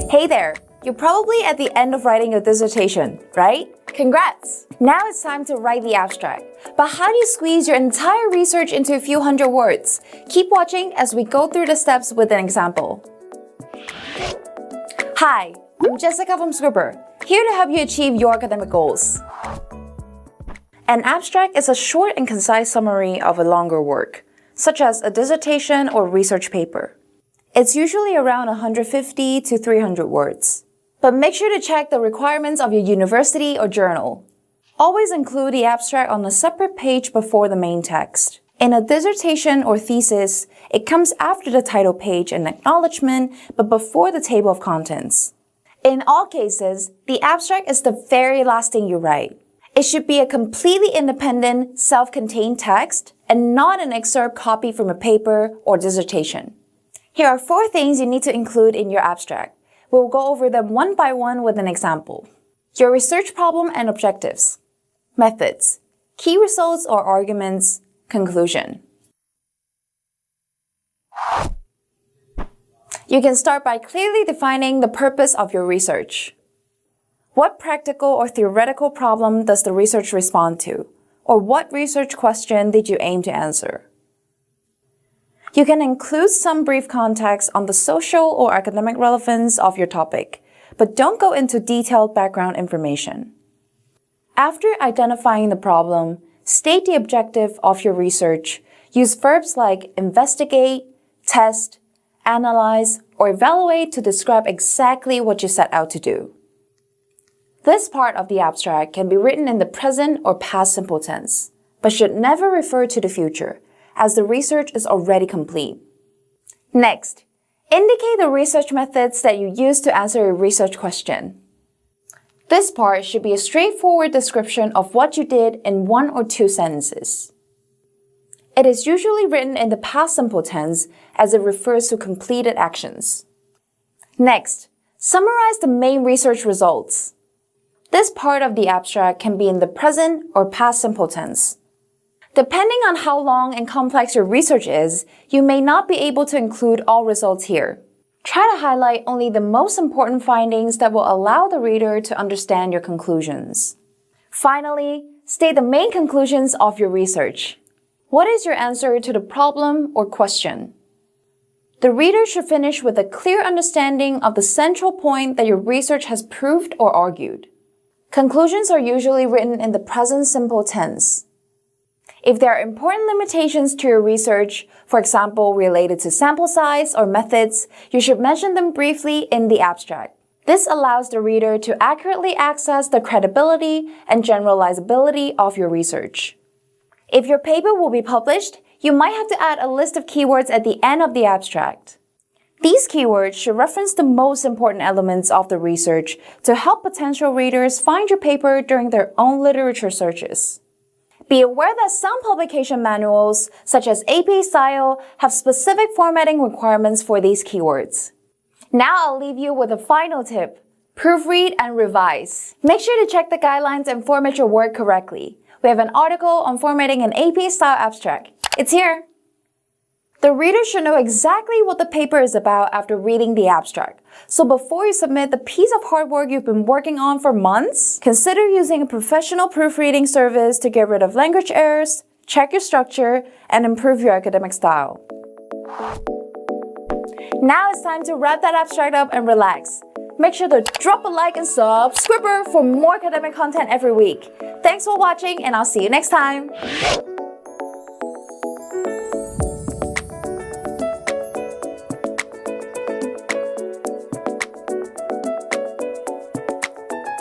Hey there! You're probably at the end of writing your dissertation, right? Congrats! Now it's time to write the abstract. But how do you squeeze your entire research into a few hundred words? Keep watching as we go through the steps with an example. Hi, I'm Jessica from Scribr, here to help you achieve your academic goals. An abstract is a short and concise summary of a longer work, such as a dissertation or research paper. It's usually around 150 to 300 words. But make sure to check the requirements of your university or journal. Always include the abstract on a separate page before the main text. In a dissertation or thesis, it comes after the title page and acknowledgement, but before the table of contents. In all cases, the abstract is the very last thing you write. It should be a completely independent, self-contained text and not an excerpt copied from a paper or dissertation. Here are 4 things you need to include in your abstract. We'll go over them one by one with an example. Your research problem and objectives. Methods. Key results or arguments. Conclusion. You can start by clearly defining the purpose of your research. What practical or theoretical problem does the research respond to? Or what research question did you aim to answer? You can include some brief context on the social or academic relevance of your topic, but don't go into detailed background information. After identifying the problem, state the objective of your research. Use verbs like investigate, test, analyze, or evaluate to describe exactly what you set out to do. This part of the abstract can be written in the present or past simple tense, but should never refer to the future, as the research is already complete. Next, indicate the research methods that you use to answer a research question. This part should be a straightforward description of what you did in 1 or 2 sentences. It is usually written in the past simple tense as it refers to completed actions. Next, summarize the main research results. This part of the abstract can be in the present or past simple tense. Depending on how long and complex your research is, you may not be able to include all results here. Try to highlight only the most important findings that will allow the reader to understand your conclusions. Finally, state the main conclusions of your research. What is your answer to the problem or question? The reader should finish with a clear understanding of the central point that your research has proved or argued. Conclusions are usually written in the present simple tense. If there are important limitations to your research, for example, related to sample size or methods, you should mention them briefly in the abstract. This allows the reader to accurately access the credibility and generalizability of your research. If your paper will be published, you might have to add a list of keywords at the end of the abstract. These keywords should reference the most important elements of the research to help potential readers find your paper during their own literature searches. Be aware that some publication manuals, such as APA Style, have specific formatting requirements for these keywords. Now I'll leave you with a final tip. Proofread and revise. Make sure to check the guidelines and format your work correctly. We have an article on formatting an APA Style abstract. It's here. The reader should know exactly what the paper is about after reading the abstract. So before you submit the piece of hard work you've been working on for months, consider using a professional proofreading service to get rid of language errors, check your structure, and improve your academic style. Now it's time to wrap that abstract up and relax. Make sure to drop a like and subscribe for more academic content every week. Thanks for watching, and I'll see you next time.